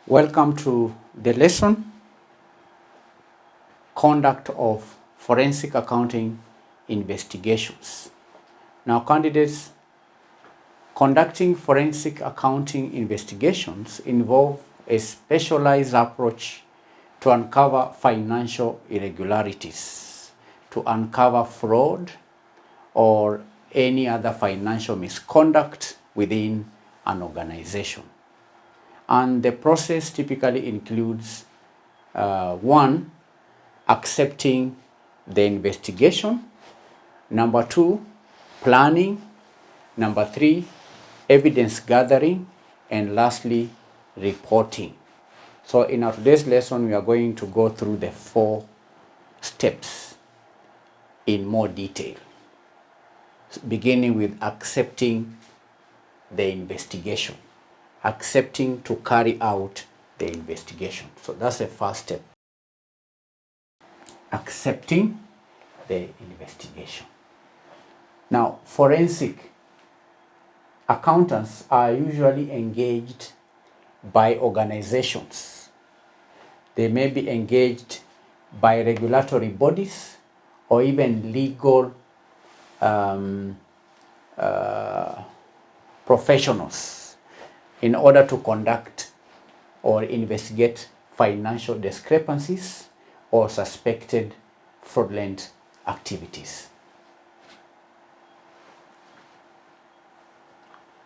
Welcome to the lesson, Conduct of Forensic Accounting Investigations. Now, candidates, conducting forensic accounting investigations involve a specialized approach to uncover financial irregularities, to uncover fraud or any other financial misconduct within an organization. And the process typically includes 1, accepting the investigation, number 2, planning, number 3, evidence gathering, and lastly, reporting. So in our today's lesson, we are going to go through the 4 steps in more detail, beginning with accepting the investigation, accepting to carry out the investigation. So that's the first step. Accepting the investigation. Now, forensic accountants are usually engaged by organizations. They may be engaged by regulatory bodies or even legal professionals in order to conduct or investigate financial discrepancies or suspected fraudulent activities.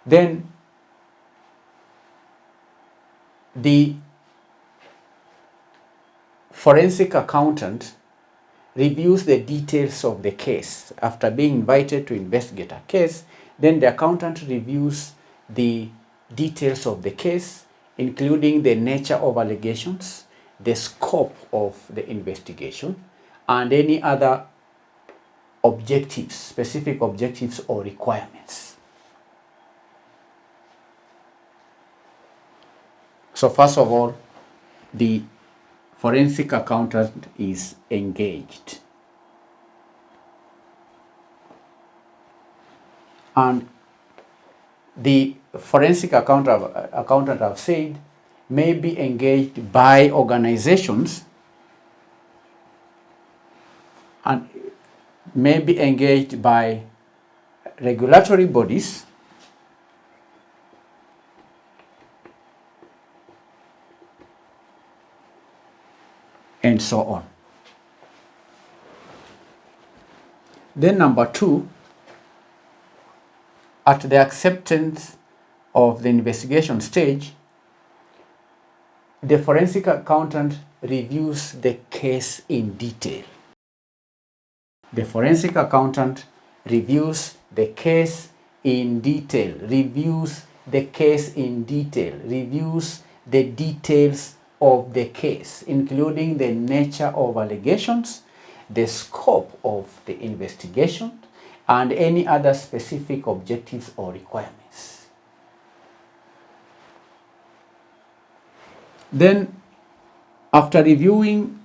Then the forensic accountant reviews the details of the case. After being invited to investigate a case, then the accountant reviews the details of the case, including the nature of allegations, the scope of the investigation, and any other objectives, specific objectives or requirements. So first of all, the forensic accountant is engaged. And the forensic accountant, I've said, may be engaged by organizations and may be engaged by regulatory bodies and so on. Then number 2, at the acceptance of the investigation stage, the forensic accountant reviews the case in detail. The forensic accountant reviews the case in detail, reviews the details of the case, including the nature of allegations, the scope of the investigation, and any other specific objectives or requirements. Then, after reviewing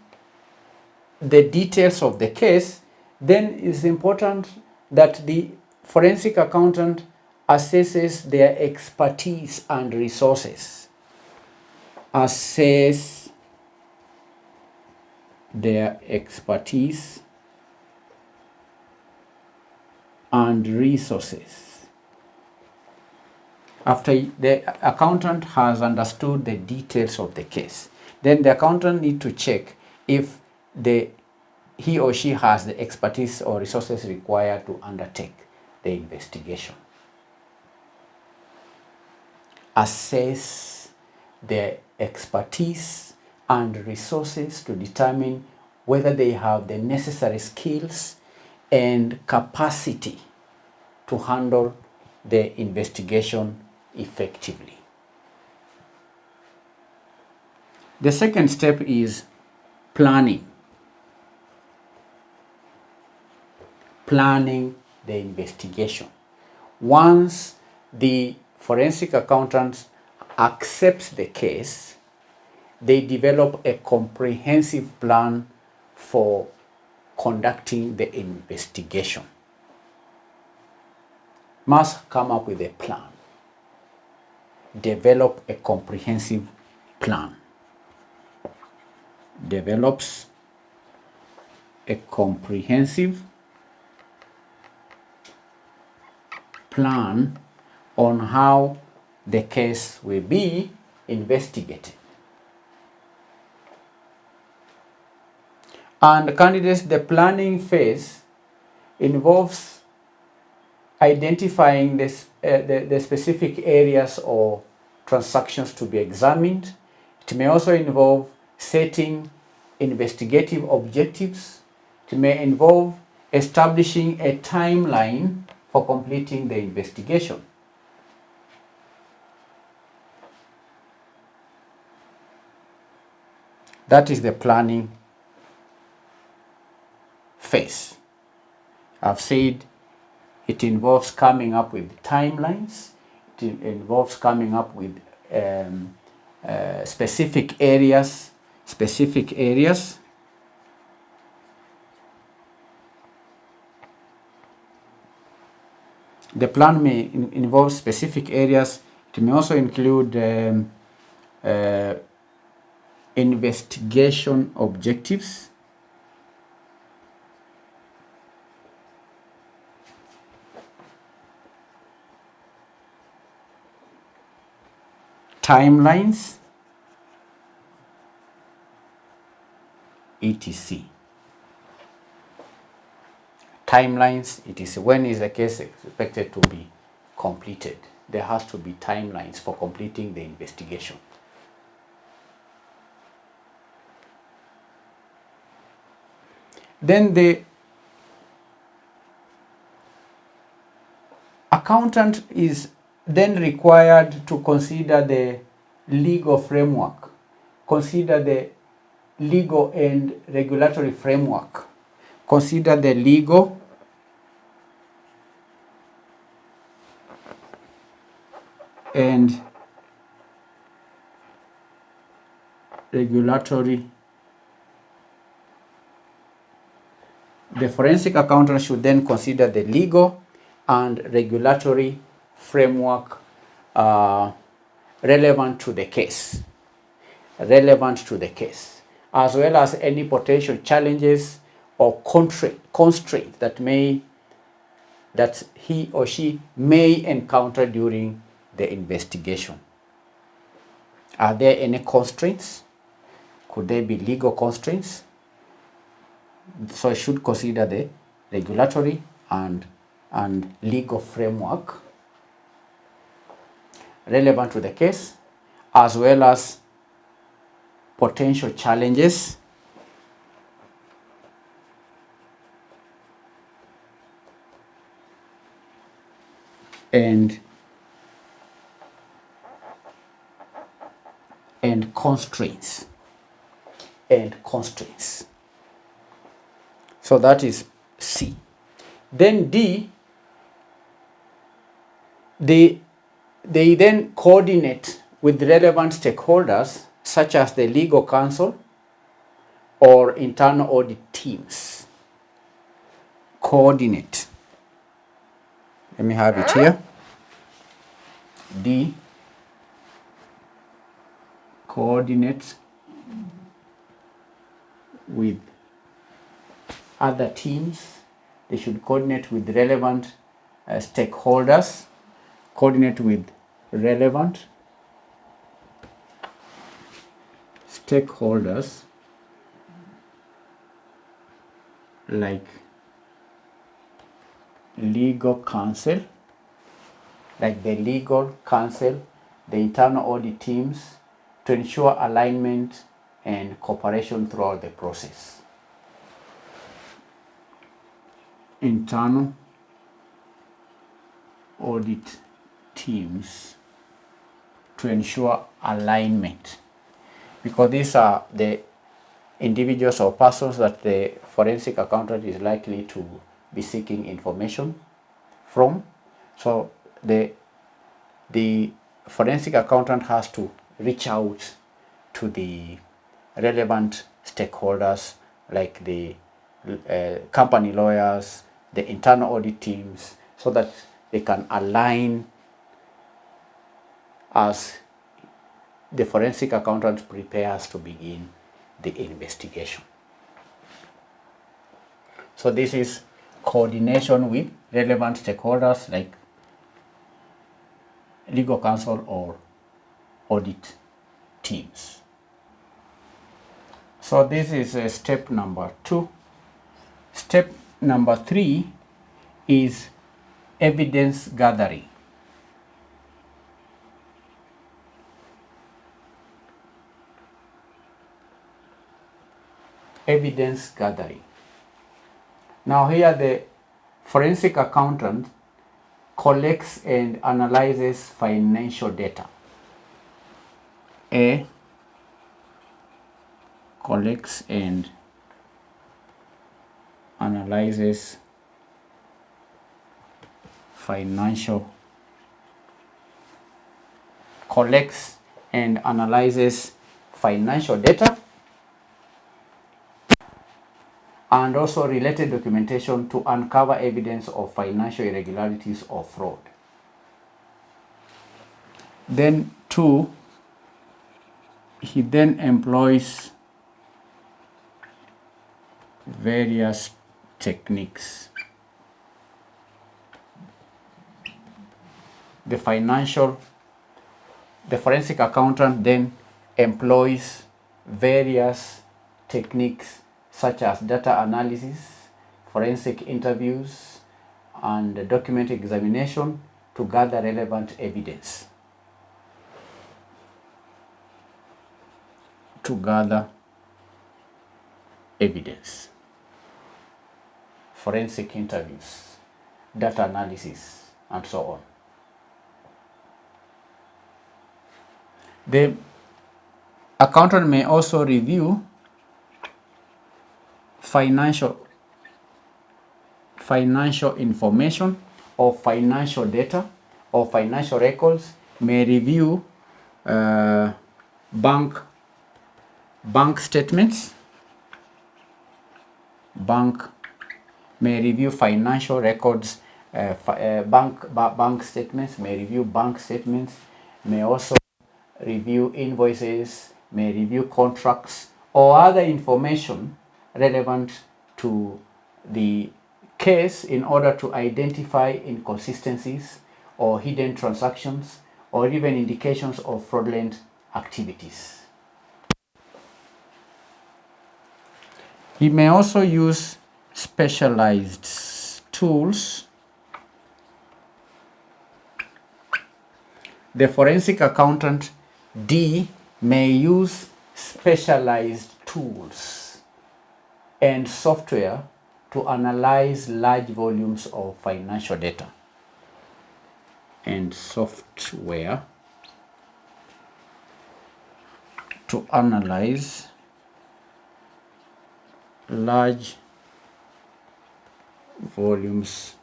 the details of the case, then it's important that the forensic accountant assesses their expertise and resources. Assess their expertise and resources. After the accountant has understood the details of the case, then the accountant needs to check if he or she has the expertise or resources required to undertake the investigation. Assess their expertise and resources to determine whether they have the necessary skills and capacity to handle the investigation effectively. The second step is planning. Planning the investigation. Once the forensic accountant accepts the case, they develop a comprehensive plan for conducting the investigation. Must come up with a plan. develop a comprehensive plan. Develops a comprehensive plan on how the case will be investigated. And candidates, the planning phase involves identifying the specific areas or transactions to be examined. It may also involve setting investigative objectives. It may involve establishing a timeline for completing the investigation. That is the planning phase. I've said it involves coming up with timelines. It involves coming up with specific areas. The plan may involve specific areas. It may also include investigation objectives. Timelines, etc. Timelines, etc. When is the case expected to be completed? There has to be timelines for completing the investigation. Then the accountant is then required to consider the legal framework, consider the legal and regulatory framework, consider the legal and regulatory. The forensic accountant should then consider the legal and regulatory framework relevant to the case, as well as any potential challenges or constraints that he or she may encounter during the investigation. Are there any constraints? Could there be legal constraints? So I should consider the regulatory and legal framework relevant to the case, as well as potential challenges and constraints. So that is C. Then D, they then coordinate with relevant stakeholders such as the legal counsel or internal audit teams. Coordinate. Let me have it here. D, coordinate with other teams. They should coordinate with relevant stakeholders, coordinate with relevant stakeholders like legal counsel, the internal audit teams, to ensure alignment and cooperation throughout the process. Internal audit teams to ensure alignment, because these are the individuals or persons that the forensic accountant is likely to be seeking information from. So the forensic accountant has to reach out to the relevant stakeholders like the company lawyers, the internal audit teams, so that they can align as the forensic accountant prepares to begin the investigation. So this is coordination with relevant stakeholders like legal counsel or audit teams. So this is step number 2. Step number 3 is evidence gathering. Evidence gathering. Now here the forensic accountant collects and analyzes financial data. A, collects and analyzes collects and analyzes financial data and also related documentation to uncover evidence of financial irregularities or fraud. Then 2, he then employs various techniques. The forensic accountant then employs various techniques such as data analysis, forensic interviews, and document examination to gather relevant evidence. Forensic interviews, data analysis, and so on. The accountant may also review financial information or financial data or financial records, may review bank statements, may review financial records, bank statements, may review bank statements, may also review invoices, may review contracts or other information relevant to the case in order to identify inconsistencies or hidden transactions or even indications of fraudulent activities. He may also use specialized tools. The forensic accountant D may use specialized tools and software to analyze large volumes of financial data. And software to analyze large volumes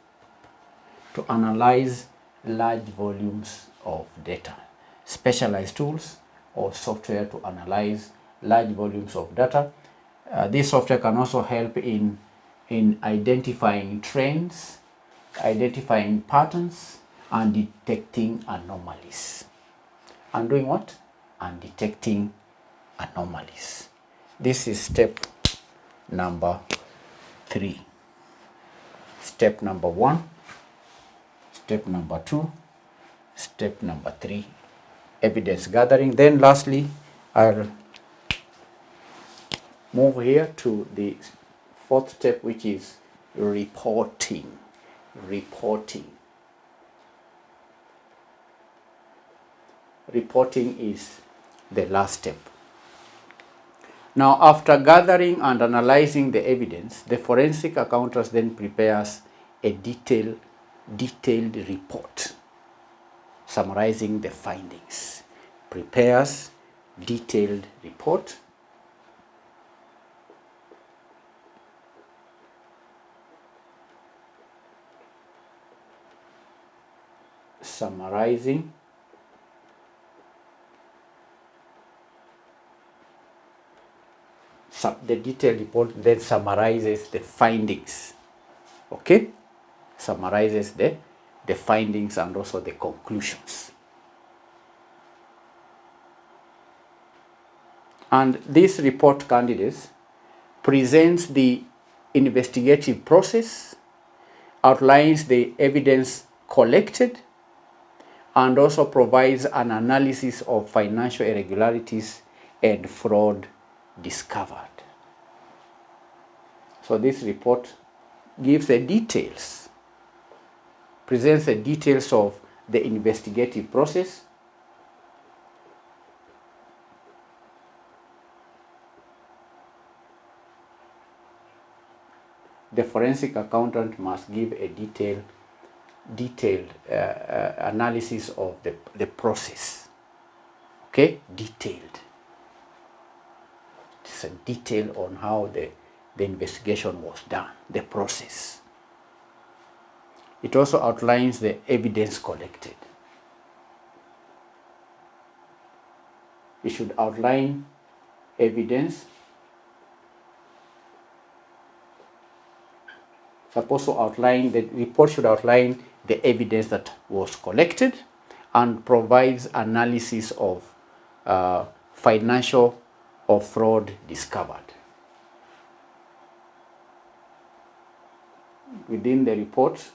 of data. Specialized tools or software to analyze large volumes of data. This software can also help in identifying trends, identifying patterns, and detecting anomalies. And doing what? And detecting anomalies. This is step number 3. Step number 1, step number 2, step number 3, evidence gathering. Then lastly, I'll move here to the 4th step, which is reporting. Reporting is the last step. Now, after gathering and analyzing the evidence, the forensic accountant then prepares a detailed report summarizing the findings. Prepares detailed report summarizing the detailed report then summarizes the findings. Okay? Summarizes the findings and also the conclusions. And this report, candidates, presents the investigative process, outlines the evidence collected, and also provides an analysis of financial irregularities and fraud discovered. So this report gives the details, presents the details of the investigative process, the forensic accountant must give a detailed analysis of the process. Okay, detailed. It's a detail on how the investigation was done, the process. It also outlines the evidence collected. It should outline evidence. Supposed to outline, the report should outline the evidence that was collected and provides analysis of financial or fraud discovered. Within the report,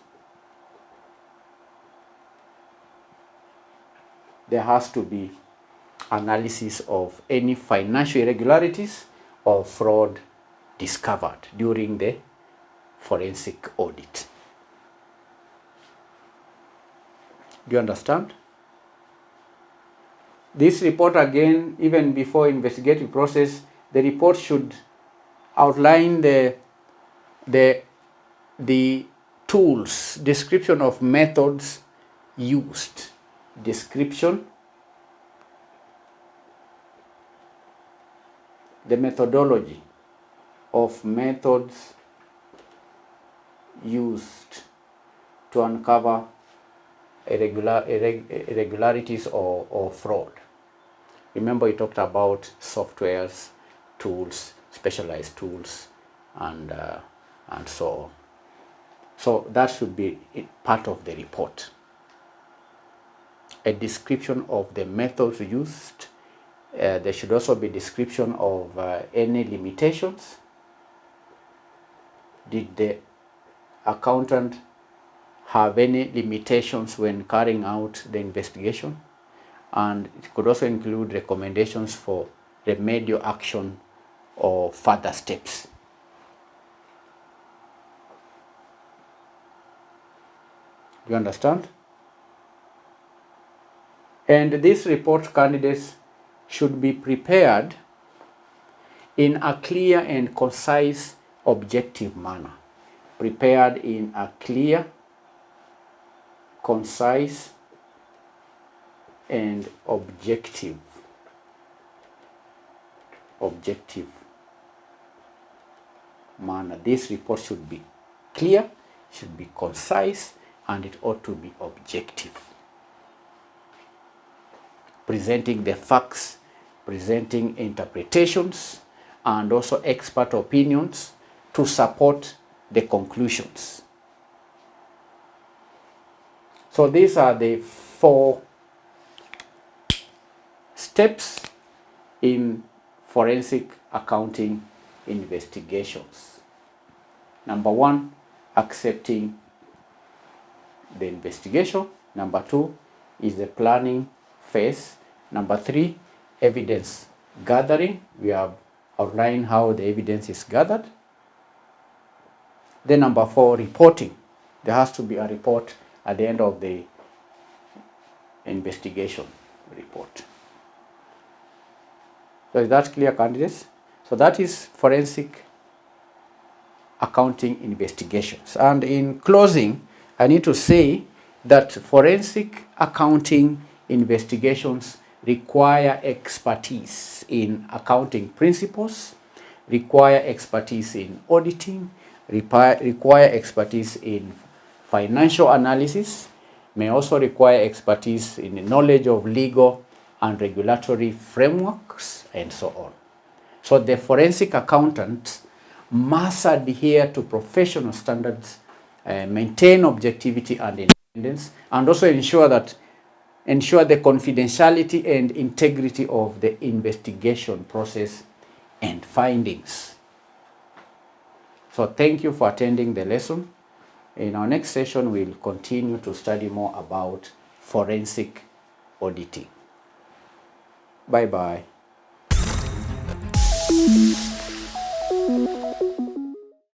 there has to be analysis of any financial irregularities or fraud discovered during the forensic audit. Do you understand? This report, again, even before investigative process, the report should outline the tools, description of methods used, description, the methodology of methods used to uncover irregularities or fraud. Remember, we talked about softwares, tools, specialized tools, and so on. So that should be part of the report. A description of the methods used. There should also be description of any limitations. Did the accountant have any limitations when carrying out the investigation? And it could also include recommendations for remedial action or further steps. Do you understand? And this report, candidates, should be prepared in a clear and concise, objective manner. Prepared in a clear, concise, and objective manner. This report should be clear, should be concise, and it ought to be objective. Presenting the facts, presenting interpretations, and also expert opinions to support the conclusions. So these are the 4 steps in forensic accounting investigations. Number 1, accepting the investigation. Number 2 is the planning phase. Number 3, evidence gathering. We have outlined how the evidence is gathered. Then number 4, reporting. There has to be a report at the end of the investigation report. So is that clear, candidates? So that is forensic accounting investigations. And in closing, I need to say that forensic accounting investigations require expertise in accounting principles, require expertise in auditing, require expertise in financial analysis, may also require expertise in the knowledge of legal and regulatory frameworks, and so on. So the forensic accountant must adhere to professional standards, maintain objectivity and independence, and also ensure that ensure the confidentiality and integrity of the investigation process and findings. So thank you for attending the lesson. In our next session, we'll continue to study more about forensic auditing. Bye-bye.